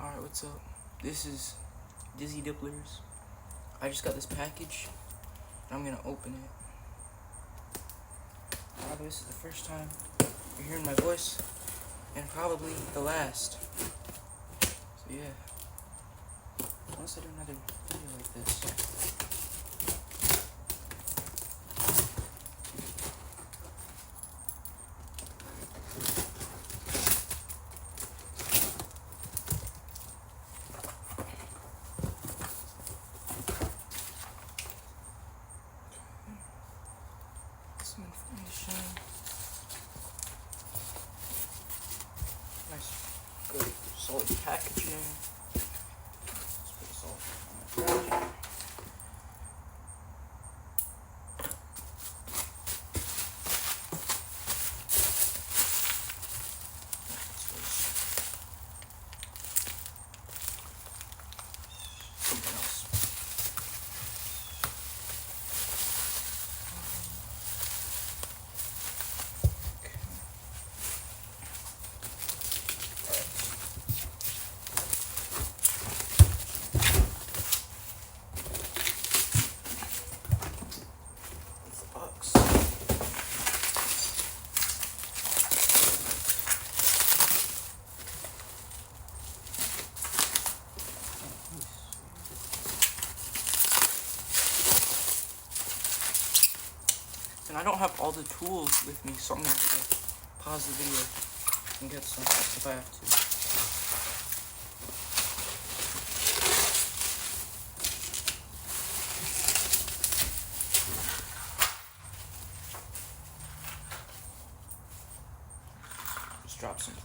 Alright, what's up? This is Dizzy Dipplers. I just got this package, and I'm gonna open it. Probably this is the first time you're hearing my voice, and probably the last. So yeah, unless I do another video like this. Some information. Nice, good, solid packaging. Let's put this all on my bag. Something else. And I don't have all the tools with me, so I'm going to have to pause the video and get some if I have to. Just drop some.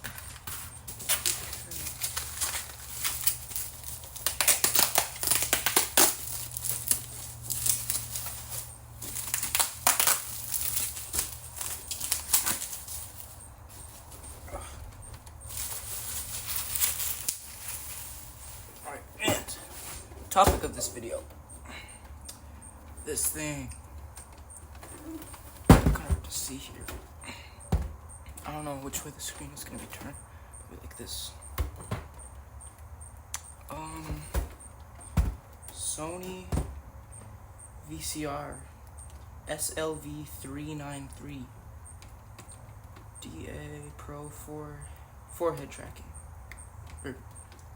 Alright, and topic of this video. This thing. Kind of hard to see here. I don't know which way the screen is gonna be turned. Probably like this. Sony VCR SLV-393 DA Pro 4 forehead tracking. Or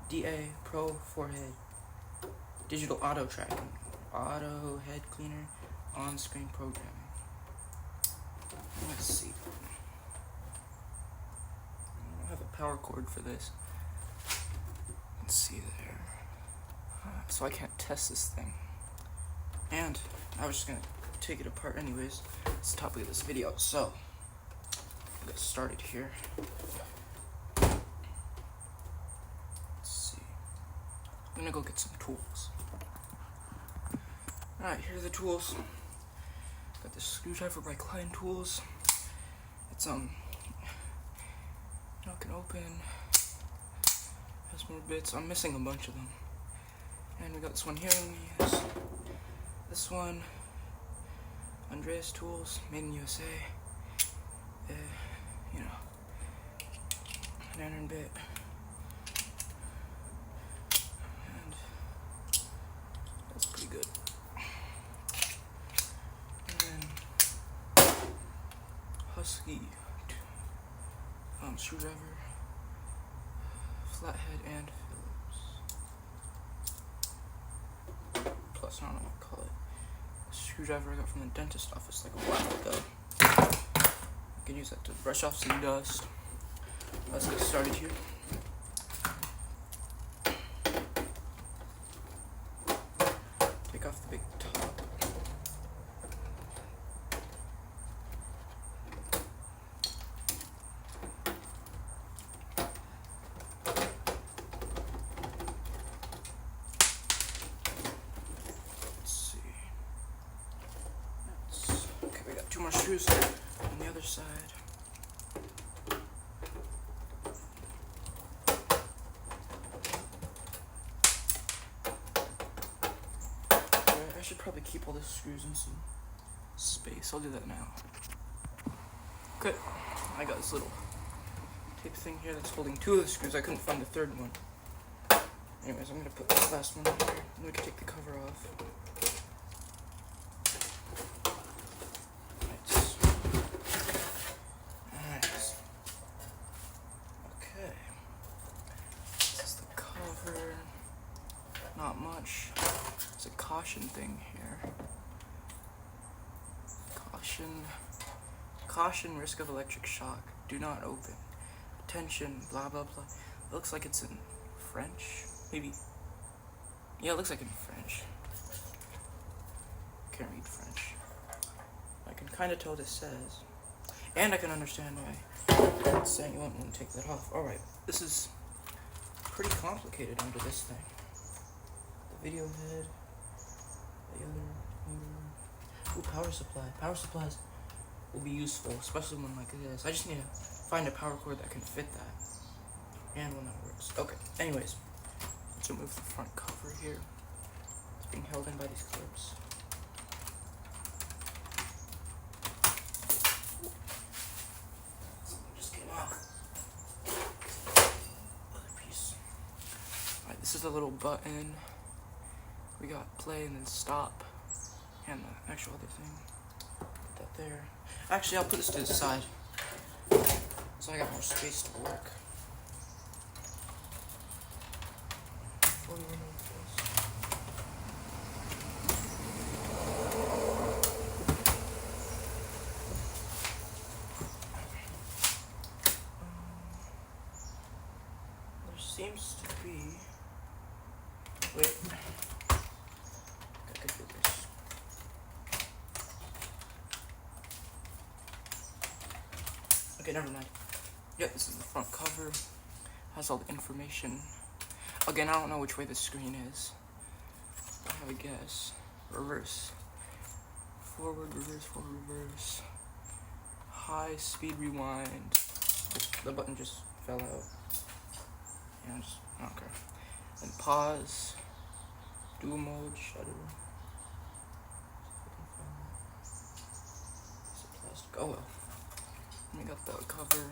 DA Pro forehead digital auto tracking, auto head cleaner, on-screen programming. Let's see. I don't have a power cord for this. Let's see there. So I can't test this thing. And I was just gonna take it apart anyways. It's the topic of this video. So I'll get started here. Let's see. I'm gonna go get some tools. Alright, here are the tools. Got this screwdriver by Klein Tools. It's not gonna open. Has more bits. I'm missing a bunch of them. And we got this one here. I'm gonna use this one. Andreas Tools, made in USA. You know, an iron bit. And that's pretty good. And then Husky screwdriver, flathead, and Phillips. Plus, I don't know what to call it. A screwdriver I got from the dentist office like a while ago. You can use that to brush off some dust. Let's get started here. Take off the big top. Okay, we got two more screws on the other side. I should probably keep all the screws in some space. I'll do that now. Okay, I got this little tape thing here that's holding two of the screws. I couldn't find the third one. Anyways, I'm gonna put the last one here, and we can take the cover off. Nice. Okay. This is the cover. Not much. There's a caution thing here. Caution, risk of electric shock. Do not open. Attention, blah blah blah. It looks like it's in French. Maybe. Yeah, it looks like in French. Can't read French. I can kind of tell what it says. And I can understand why it's saying you won't want to take that off. Alright, this is pretty complicated under this thing. The video head. The other. Ooh, power supply. Power supplies will be useful, especially one like this. I just need to find a power cord that can fit that. And one that works. Okay, anyways. Let's remove the front cover here. It's being held in by these clips. Just came off. Other piece. Alright, this is the little button. We got play and then stop. And the actual other thing. Put that there. Actually, I'll put this to the side. So I got more space to work. Before we remove this. There seems to be. Wait. Gotta do this. Okay, never mind. Yeah, this is the front cover. Has all the information. Again, I don't know which way the screen is. I have a guess. Reverse. Forward, reverse, forward, reverse. High speed rewind. The button just fell out. Yeah, I don't care. Then pause. Dual mode, shutter. It's a plastic. Oh well. We got the cover.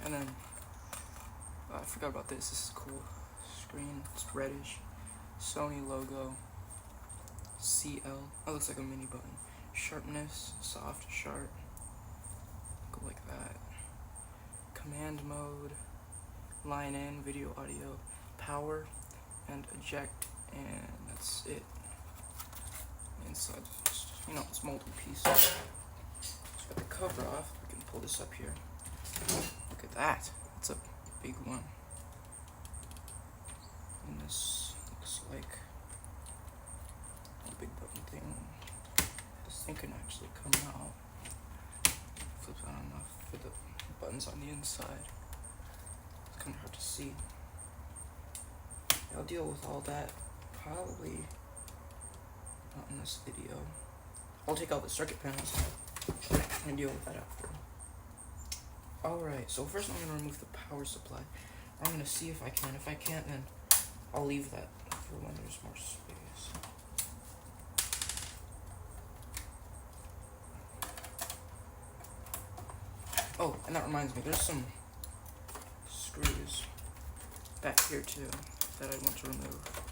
And then I forgot about this. This is cool. Screen. It's reddish. Sony logo. CL. That looks like a mini button. Sharpness. Soft. Sharp. Go like that. Command mode. Line in. Video, audio. Power. And eject. And that's it. Inside. Just, it's molded piece. Just got the cover off. We can pull this up here. Look at that. It's a big one. And this looks like a big button thing. This thing can actually come out. Flips on enough for the buttons on the inside. It's kind of hard to see. I'll deal with all that probably not in this video. I'll take out the circuit panels and deal with that after. Alright, so first I'm going to remove the power supply. I'm going to see if I can. If I can't, then I'll leave that for when there's more space. Oh, and that reminds me, there's some screws back here too that I want to remove.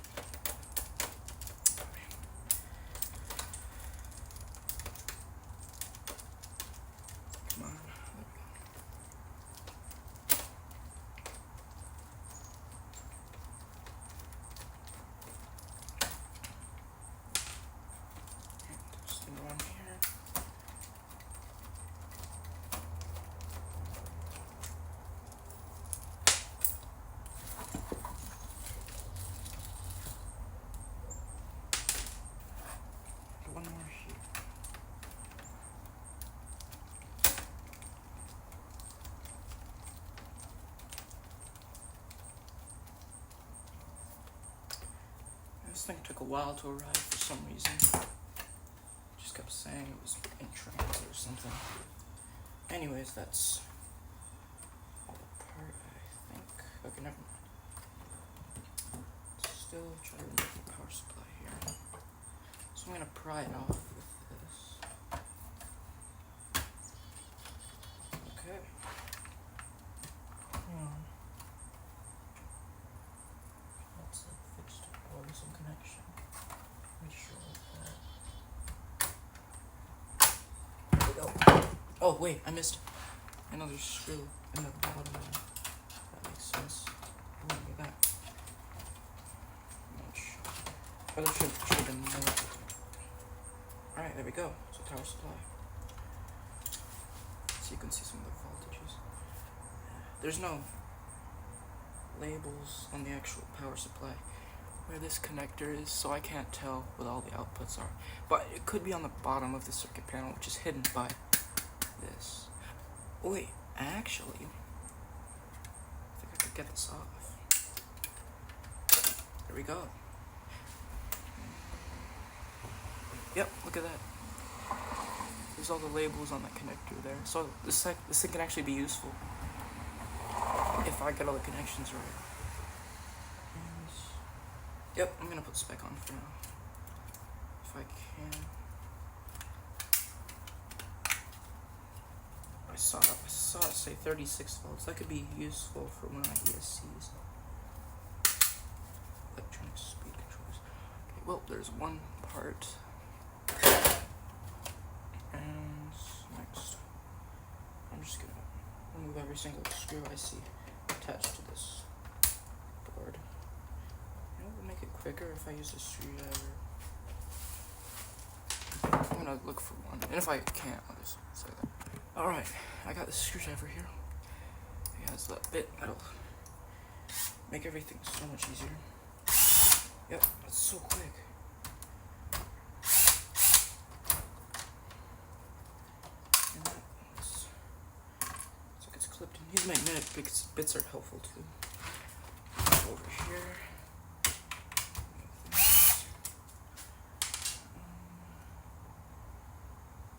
This thing took a while to arrive for some reason. Just kept saying it was in transit or something. Anyways, that's all apart, I think. Okay, never mind. Still try to remove the power supply here. So I'm gonna pry it off with this. Okay. Oh wait, I missed another screw in the bottom. That makes sense. Oh, look at that. Oh, there should have been more. Alright, there we go. So power supply. So you can see some of the voltages. There's no labels on the actual power supply where this connector is, so I can't tell what all the outputs are. But it could be on the bottom of the circuit panel, which is hidden by this. Oh, wait, actually, I think I could get this off. There we go. Yep, look at that. There's all the labels on the connector there. So this thing can actually be useful if I get all the connections right. And, yep, I'm gonna put the spec on for now, if I can. I saw it say 36 volts. That could be useful for one of my ESCs. Electronic speed controllers. Okay, well, there's one part. And next, I'm just gonna remove every single screw I see attached to this board. You know, it would make it quicker if I use a screwdriver. I'm gonna look for one, and if I can't, I'll just say that. Alright, I got this screwdriver here. It has that bit that'll make everything so much easier. Yep, that's so quick. And that looks like it's clipped in. These magnetic bits are helpful too. Over here.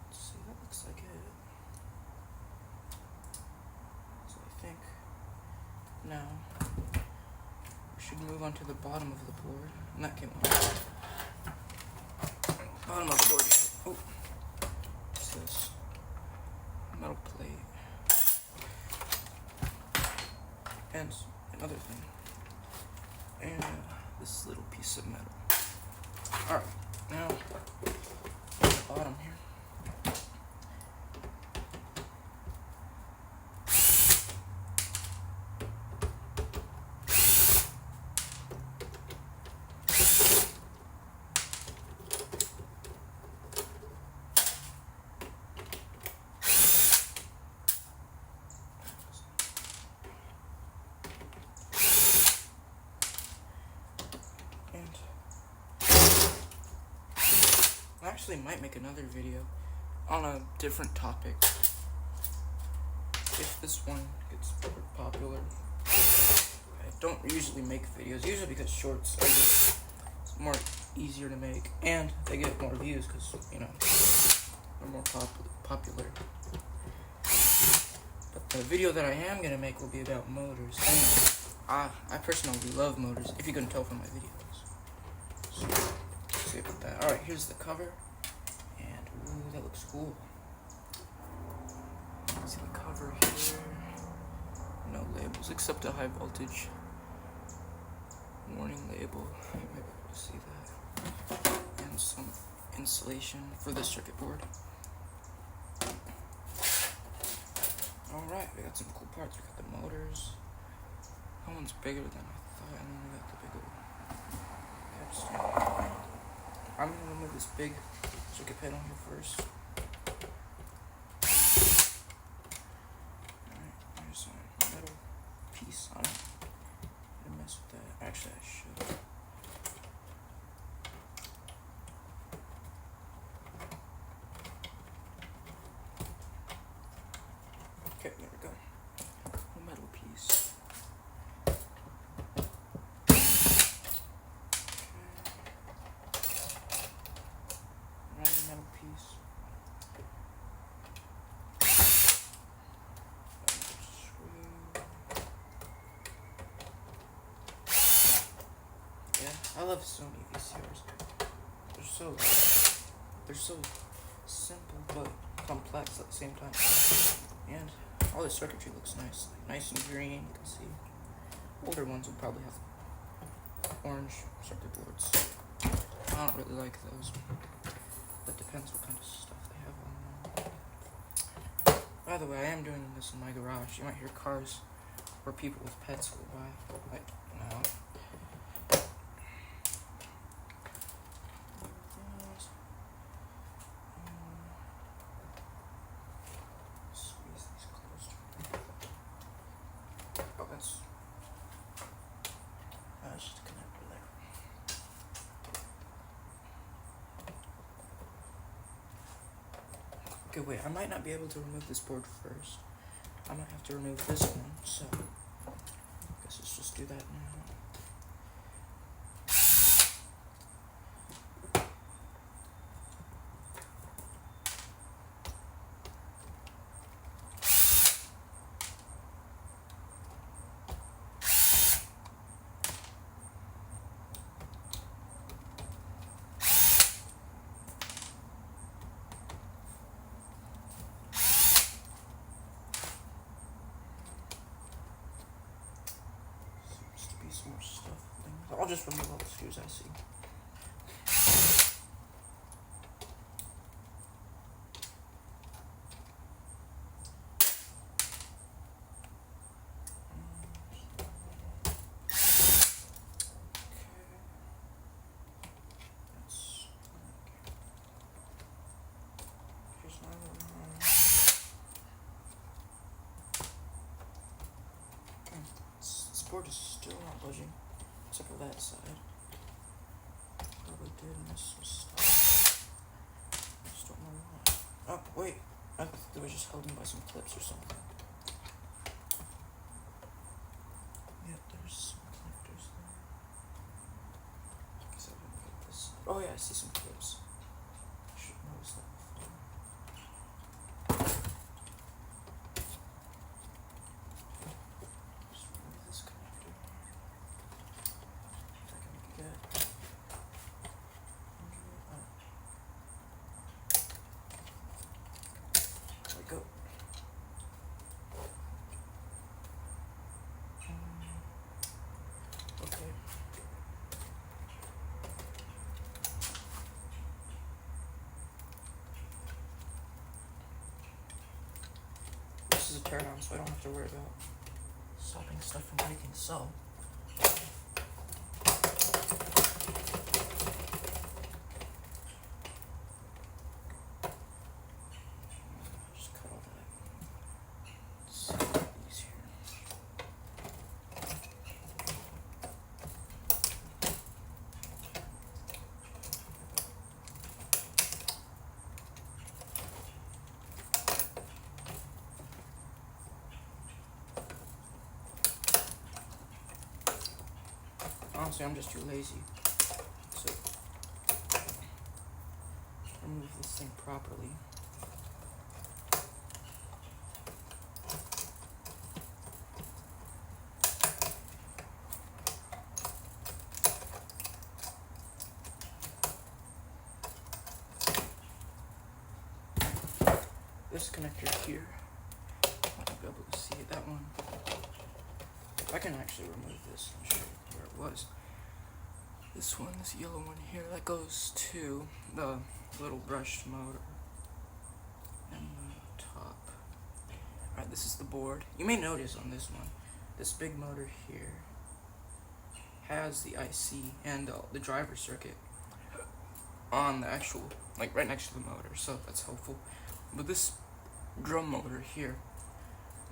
Let's see, that looks like it. So I think now we should move on to the bottom of the board. And that came off. Bottom of the board here. Oh, what's this? Metal plate. And another thing. And this little piece of metal. Alright, now the bottom here. I actually might make another video on a different topic if this one gets more popular. I don't usually make videos, usually because shorts are just more easier to make and they get more views because, you know, they're more popular. But the video that I am going to make will be about motors, and I personally love motors, if you can tell from my videos. So, let's see about that. Alright, here's the cover. And, ooh, that looks cool. See the cover here. No labels, except a high voltage warning label. You might be able to see that. And some insulation for the circuit board. Alright, we got some cool parts. We got the motors. That one's bigger than I thought, and then we got the bigger one. I'm gonna remove this big circuit panel here first. Alright, there's a metal piece on it. I mess with that. Actually, I should. Okay, there we go. A metal piece. Another metal piece. Yeah, I love Sony VCRs. They're so simple but complex at the same time. And all the circuitry looks nice and green. You can see older ones would probably have orange circuit boards. I don't really like those. That depends what kind of stuff they have on them. By the way, I am doing this in my garage. You might hear cars or people with pets go by. Like, now. Squeeze these closed. Oh, that's just a connector there. Okay, wait, I might not be able to remove this board first. I might have to remove this one, so I guess let's just do that now. Some more stuff. I'll just remove all the screws I see. Here's my little this board is still not budging, except for that side. Probably did miss some stuff. I just don't know why. Oh, wait. I thought they were just held in by some clips or something. Yep, there's some connectors there. Guess I didn't get this. Oh yeah, I see some clips. I should have noticed that before. Just remove this connector. If I can make it good. There we go. Okay. This is a teardown, so I don't have to worry about stopping stuff from breaking. So, just cut all that. Let's see these here. Honestly, I'm just too lazy to remove this thing properly. This connector here, I might be able to see it, that one. I can actually remove this and show you where it was. This one, this yellow one here, that goes to the little brushed motor and the top. Alright, this is the board. You may notice on this one, this big motor here has the IC and the driver circuit on the actual, like right next to the motor, so that's helpful. But this drum motor here,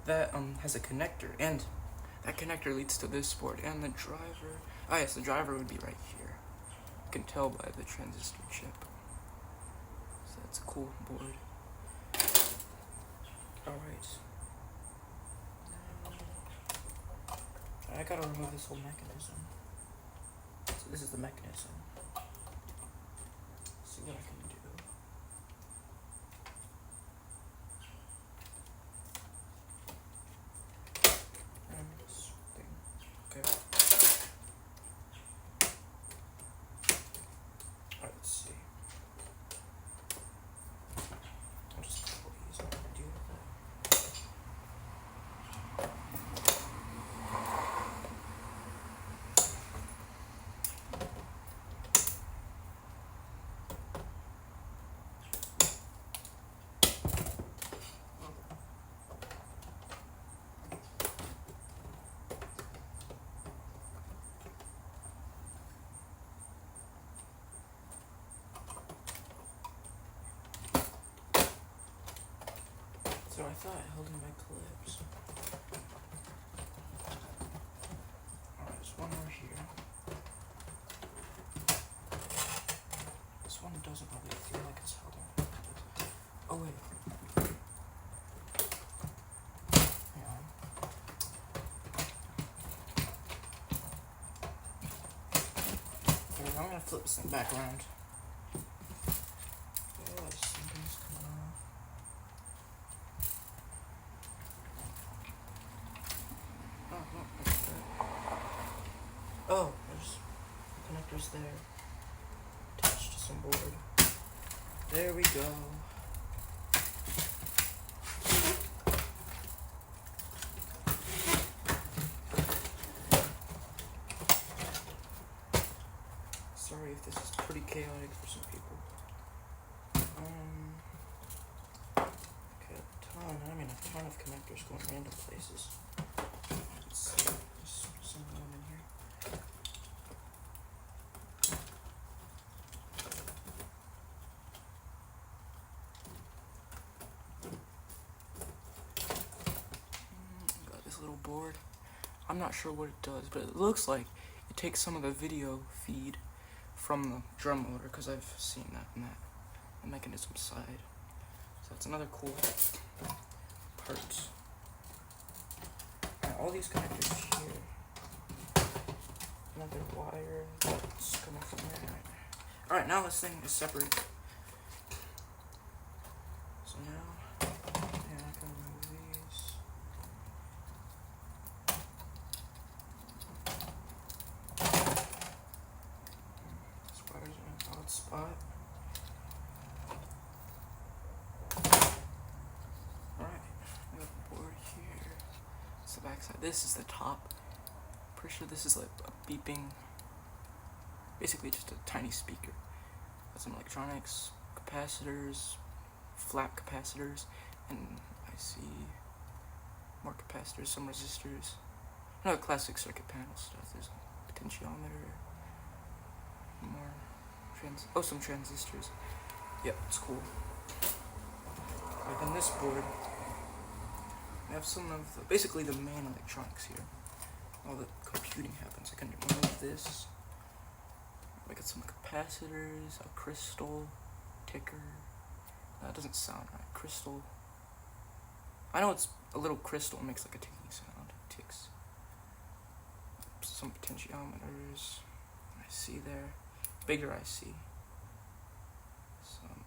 that has a connector, and that connector leads to this board, and the driver, oh yes, the driver would be right here. You can tell by the transistor chip. So that's a cool board. Alright. I gotta remove this whole mechanism. So this is the mechanism. Let's see what I can do. Okay. Alright, let's see. I'll just couple these and deal with that. thought I held in my clips. Alright, there's one more here. This one doesn't really feel like it's held in my clips. Oh wait. Hang on. Okay, I'm gonna flip this thing back around. Oh, something's coming off. Oh, no, that's that. Oh, there's connectors there. Attached to some board. There we go. Sorry if this is pretty chaotic for some people. Okay, a ton of connectors going random places. Let's see, there's some of them in here. Got this little board. I'm not sure what it does, but it looks like it takes some of the video feed from the drum motor, because I've seen that in the mechanism side. So that's another cool part. And all these connectors here. Another wire that's coming from there. Alright, now this thing is separated. So now, I can remove these. This wire's in an odd spot. Alright, we got the board here. It's the back side. This is the top. Pretty sure this is like a beeping, basically just a tiny speaker. Got some electronics, capacitors, flap capacitors, and I see more capacitors, some resistors. No, classic circuit panel stuff. There's a potentiometer, more some transistors. Yep, it's cool. Like on this board, I have some of basically the main electronics here. All the computing happens. I can remove this. I got some capacitors, a crystal, ticker. That doesn't sound right. Crystal. I know it's a little crystal, makes like a ticking sound. It ticks. Some potentiometers. I see there. Bigger I see. Some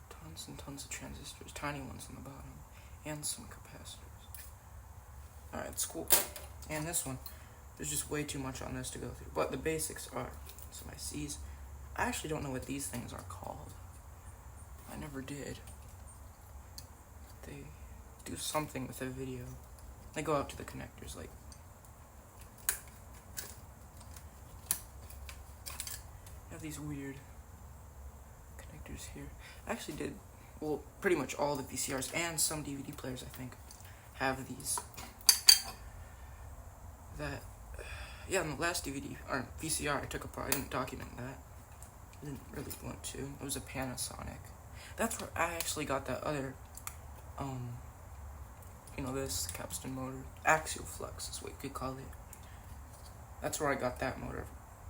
tons and tons of transistors, tiny ones on the bottom, and some capacitors. Alright, it's cool. And this one, there's just way too much on this to go through. But the basics are some ICs. I actually don't know what these things are called. I never did. They do something with the video. They go out to the connectors, like. I have these weird connectors here. I actually did, well, pretty much all the VCRs and some DVD players, I think, have these. Yeah, in the last DVD, or VCR I took apart, I didn't document that. I didn't really want to. It was a Panasonic. That's where I actually got that other, this capstan motor. Axial flux is what you could call it. That's where I got that motor.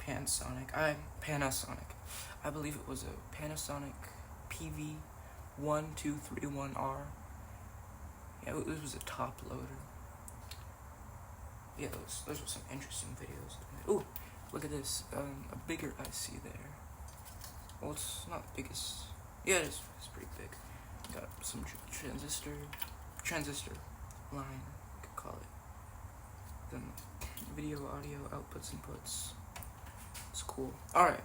Panasonic. I believe it was a Panasonic PV1231R. Yeah, it was a top loader. Yeah, those were some interesting videos. Ooh, look at this. A bigger IC there. Well, it's not the biggest. Yeah, it is. It's pretty big. Got some transistor line, you could call it. Then video, audio, outputs, inputs. It's cool. Alright.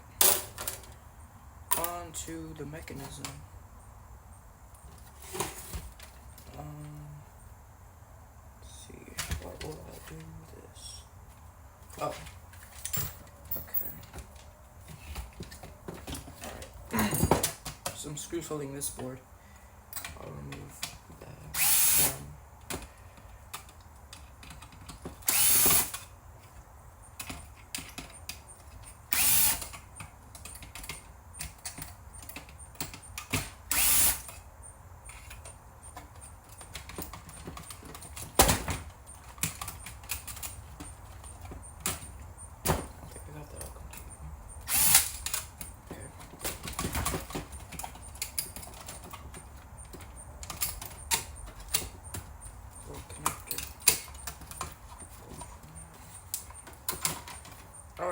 On to the mechanism. Let's see. What will I do with this? Oh. Okay. Alright. So I'm screw folding this board. I'll remove that one.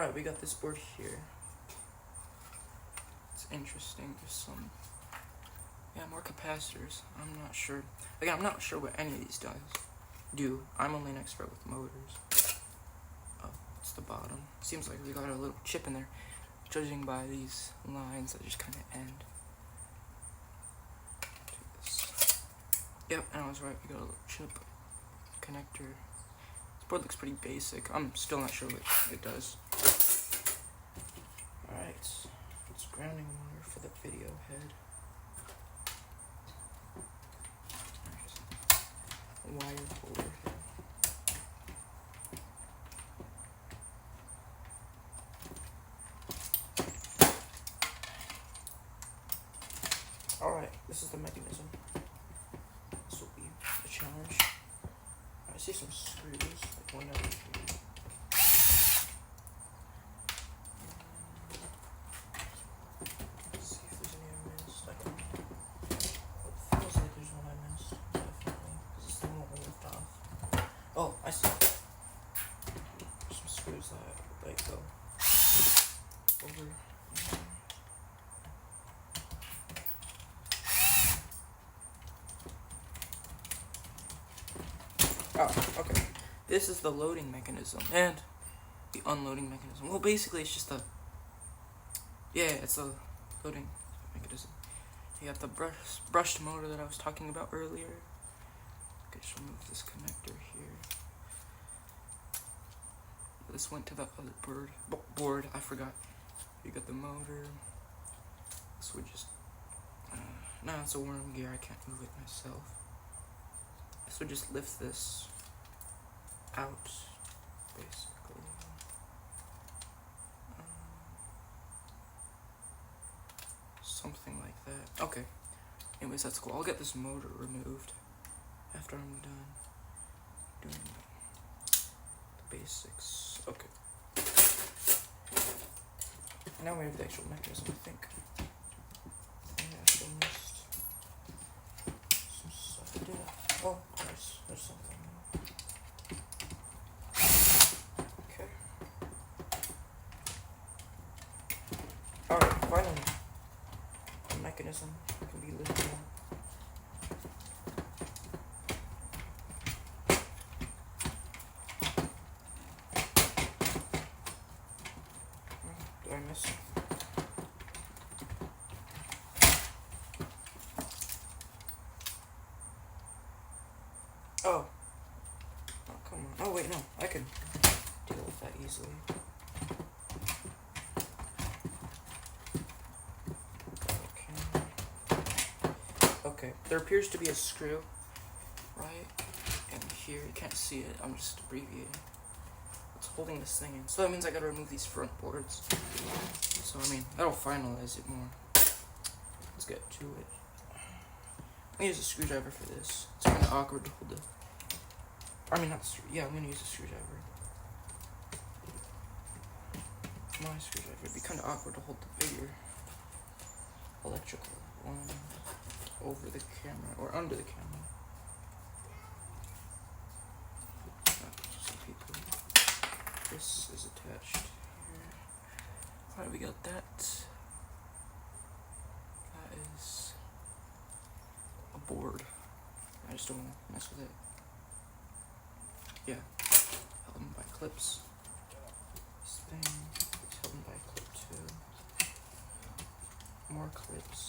Alright, we got this board here. It's interesting. There's some, more capacitors. I'm not sure. Again, I'm not sure what any of these do. I'm only an expert with motors. Oh, it's the bottom. Seems like we got a little chip in there, judging by these lines that just kind of end. Yep, and I was right. We got a little chip connector. This board looks pretty basic. I'm still not sure what it does. Alright, it's grounding wire for the video head. Wire holder here. Alright, this is the mechanism. This will be a challenge. I see some screws, like one over here. Let's see if there's any I missed. It feels like there's one I missed, definitely, because it's the one we left off. Oh, I see. There's some screws that go over. Oh, okay. This is the loading mechanism and the unloading mechanism. Well, basically, it's just it's a loading mechanism. You got the brushed motor that I was talking about earlier. Okay, just remove this connector here. This went to the other board. I forgot. You got the motor. This would just. Nah, it's a worm gear. I can't move it myself. This would just lift this out, basically. Something like that. Okay. Anyways, that's cool. I'll get this motor removed after I'm done doing the basics. Okay. Now we have the actual mechanism, I think. Yeah, I still missed some stuff. I did. Oh, there's something. Okay. Alright, finally. The mechanism can be lifted up. Did I miss something? Oh. Oh, come on. Oh, wait, no. I can deal with that easily. Okay. There appears to be a screw right in here. You can't see it. I'm just abbreviating. It's holding this thing in. So that means I gotta remove these front boards. So, I mean, that'll finalize it more. Let's get to it. I'm gonna use a screwdriver for this. It's kind of awkward to hold the. I mean, not the I'm gonna use a screwdriver. My screwdriver. It'd be kind of awkward to hold the bigger electrical one over the camera or under the camera. Some people. This is attached here. Alright, we got that. That is a board. I just don't want to mess with it. Yeah. Held in by clips. This thing is held in by a clip too. More clips.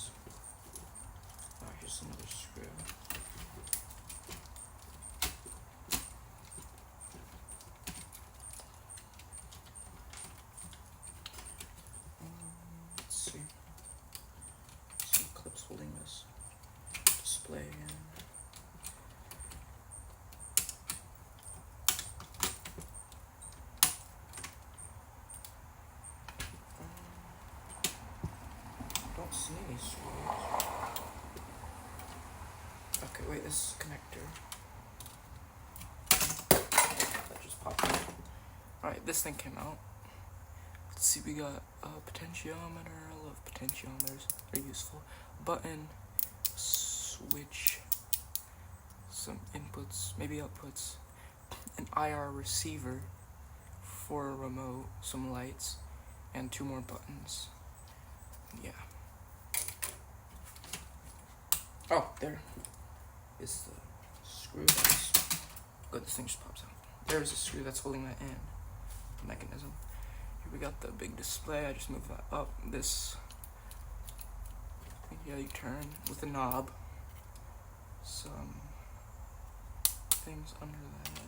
Oh, here's another screw. Let's see. Some clips holding this display in. Don't see any screws. Okay, wait, this connector. That just popped out. Alright, this thing came out. Let's see, we got a potentiometer. I love potentiometers. They're useful. Button, switch, some inputs, maybe outputs, an IR receiver, for a remote, some lights, and 2 more buttons. Yeah. Oh, there is the screw that's good. This thing just pops out. There's the screw that's holding that in. The mechanism. Here we got the big display. I just moved that up. This, yeah, you turn with a knob. Some things under that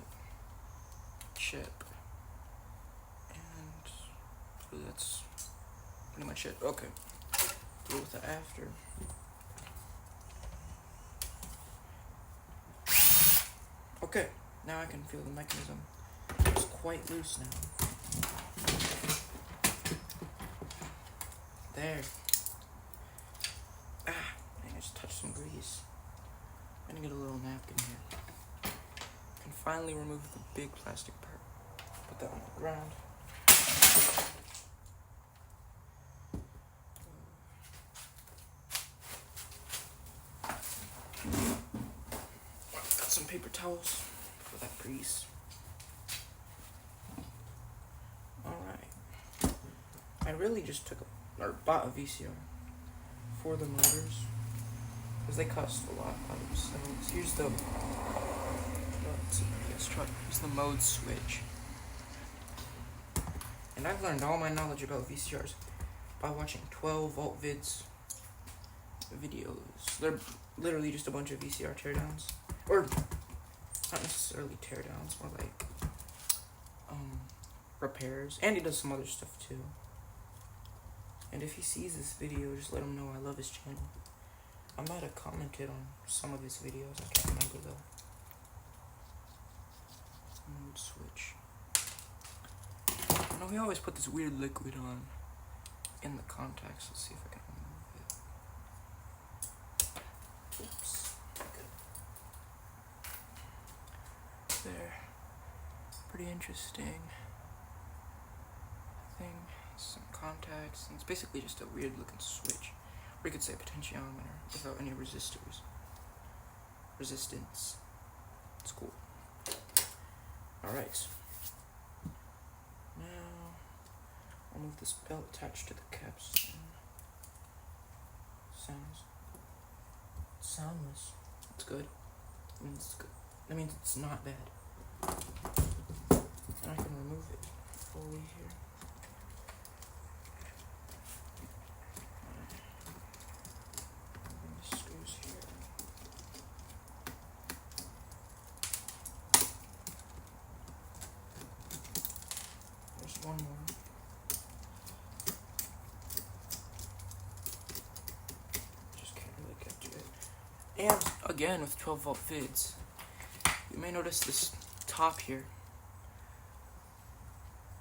chip, and that's pretty much it. Okay, go with the after. Okay, now I can feel the mechanism. It's quite loose now. There. Ah, dang, I just touched some grease. I'm gonna get a little napkin here. I can finally remove the big plastic part. Put that on the ground. Got some paper towels for that grease. Alright. I really just bought a VCR for the motors, because they cost a lot by themselves. Here's the here's the mode switch. And I've learned all my knowledge about VCRs by watching 12-volt videos. They're literally just a bunch of VCR teardowns. Or, not necessarily teardowns, more like repairs. And he does some other stuff too. And if he sees this video, just let him know I love his channel. I might have commented on some of his videos, I can't remember though. Mode switch. I know he always put this weird liquid on in the contacts. Let's see if I can remove it. Oops. Good. There. Pretty interesting thing. Some contacts, and it's basically just a weird looking switch. Or you could say a potentiometer without any resistance. It's cool. Alright. Now, I'll move this belt attached to the capstan. It's soundless. It's good. That means it's not bad. And I can remove it fully here. One more. Just can't really get to it. And again, with 12-volt vids, you may notice this top here.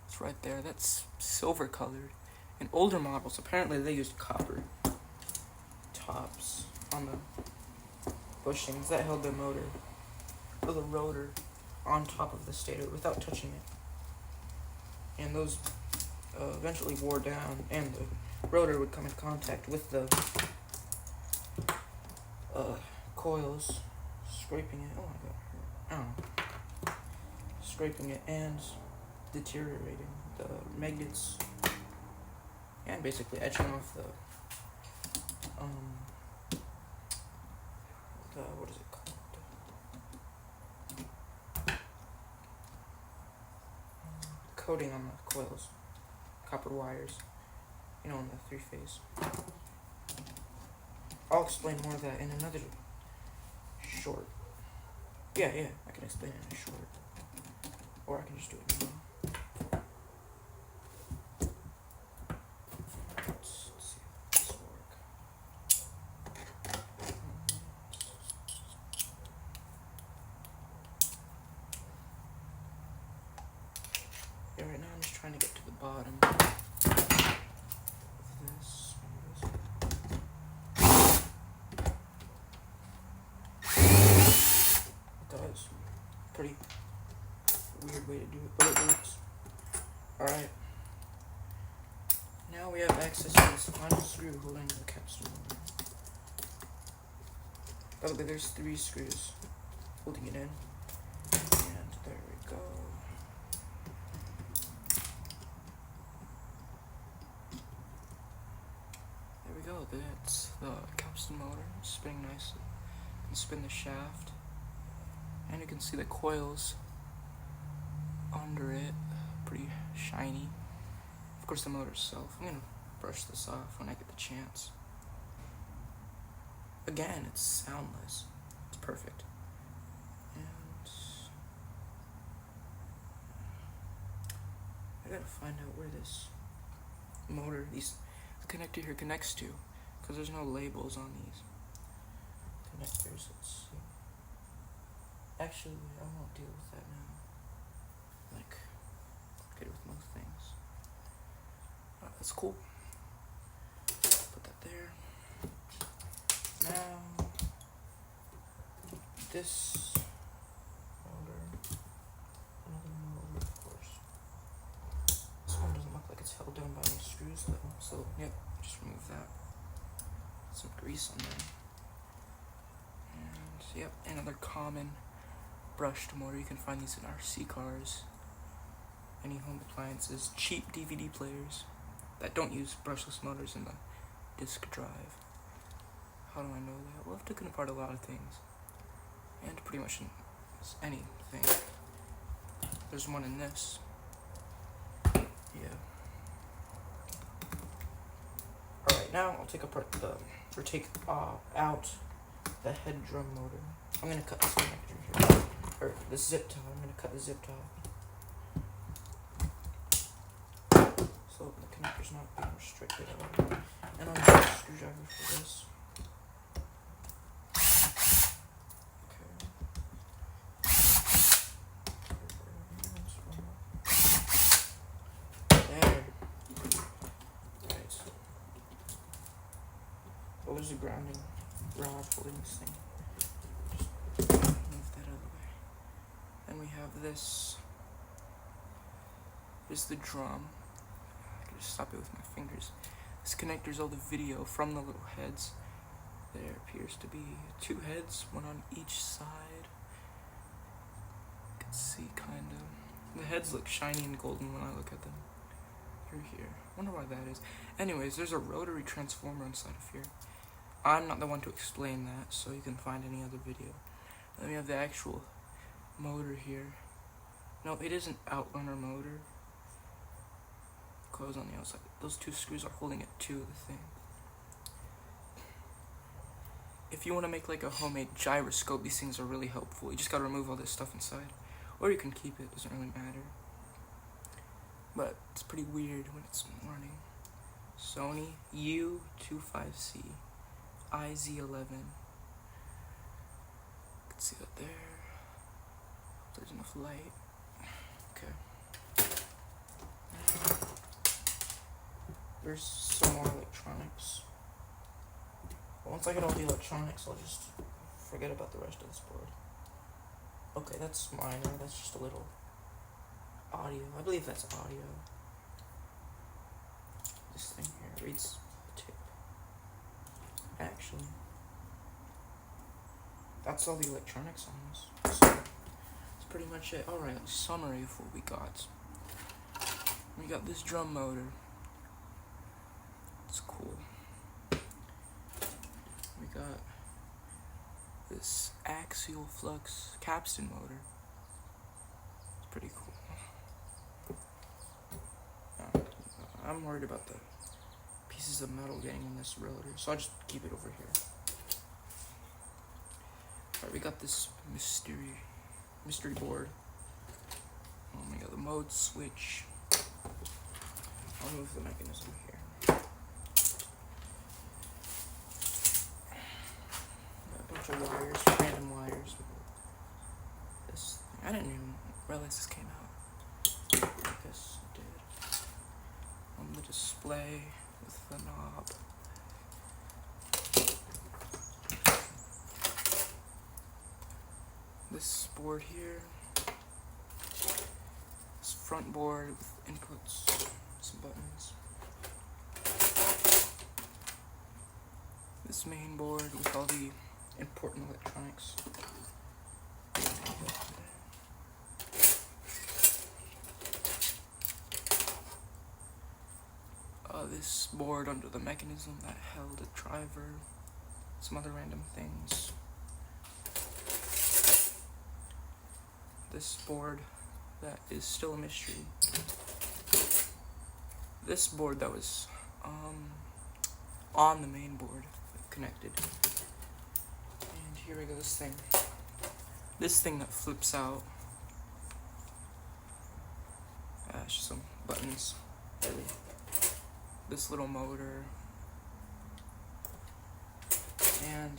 It's right there. That's silver colored. In older models, apparently they used copper tops on the bushings that held the motor or the rotor on top of the stator without touching it. And those eventually wore down, and the rotor would come in contact with the coils, scraping it. Oh my god! Oh, scraping it and deteriorating the magnets, and basically etching off the what is it called? Coating on the coils, copper wires, you know, in the 3-phase. I'll explain more of that in another short. Yeah, I can explain it in a short. Or I can just do it now. Let's see if this will work. Yeah, right now I'm just trying to get to the bottom of this. It does. Pretty weird way to do it, but it works. Alright. Now we have access to this final screw holding the capsule. Oh, there's 3 screws holding it in. And there we go. It's the capstan motor spinning nicely. You can spin the shaft, and you can see the coils under it, pretty shiny. Of course, the motor itself. I'm gonna brush this off when I get the chance. Again, it's soundless. It's perfect. And I gotta find out where this motor, the connector here connects to, because there's no labels on these connectors. Let's see. Actually, I won't deal with that now. Like, get it with most things. That's cool. Put that there. Now, this motor, another motor, of course. This one doesn't look like it's held down by any screws though, so yep, just remove that. Some grease on there. And yep, another common brushed motor. You can find these in RC cars, any home appliances, cheap DVD players that don't use brushless motors in the disk drive. How do I know that? Well, I've taken apart a lot of things, and pretty much in anything. There's one in this. Yeah. Alright, now I'll take apart out the head drum motor. I'm gonna cut this connector here, or the zip tie. I'm gonna cut the zip tie, so the connector's not being restricted at all. And I'll use a screwdriver for this. There's a grounding rod holding this thing. Just move that out of the way. Then we have this. Here's the drum. I can just stop it with my fingers. This connectors all the video from the little heads. There appears to be 2 heads, one on each side. You can see kind of. The heads look shiny and golden when I look at them. Through here. Wonder why that is. Anyways, there's a rotary transformer inside of here. I'm not the one to explain that, so you can find any other video. Then we have the actual motor here. No, it is an outrunner motor. Close on the outside. Those 2 screws are holding it to the thing. If you want to make like a homemade gyroscope, these things are really helpful. You just gotta remove all this stuff inside. Or you can keep it, doesn't really matter. But it's pretty weird when it's running. Sony U25C. IZ11. You can see that there. There's enough light. Okay. There's some more electronics. Once I get all the electronics, I'll just forget about the rest of this board. Okay, that's minor. That's just a little audio. I believe that's audio. This thing here reads the tape. Actually, that's all the electronics on this. So, that's pretty much it. Alright, summary of what we got. We got this drum motor. It's cool. We got this axial flux capstan motor. It's pretty cool. I'm worried about the pieces of metal getting in this rotor, so I'll just keep it over here. Alright, we got this mystery board. We got the mode switch. I'll move the mechanism here. Got a bunch of wires, random wires. This thing. I didn't even realize this came out. I guess it did. On the display with the knob. This board here. This front board with inputs, some buttons. This main board with all the important electronics. this board under the mechanism that held a driver, some other random things. This board that is still a mystery. This board that was on the main board connected. And here we go, this thing. This thing that flips out. It's just some buttons, really. This little motor. And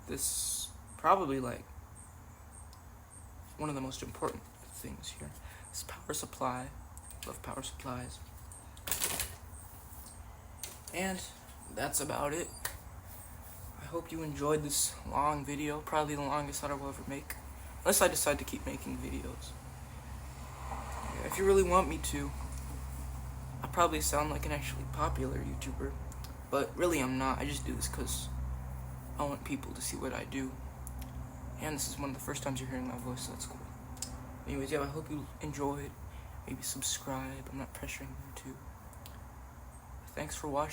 this, probably like one of the most important things here. This power supply. Love power supplies. And that's about it. I hope you enjoyed this long video, probably the longest that I will ever make, unless I decide to keep making videos. If you really want me to, I probably sound like an actually popular YouTuber, but really I'm not. I just do this because I want people to see what I do, and this is one of the first times you're hearing my voice, so that's cool. Anyways, yeah, I hope you enjoyed. Maybe subscribe. I'm not pressuring you to. Thanks for watching.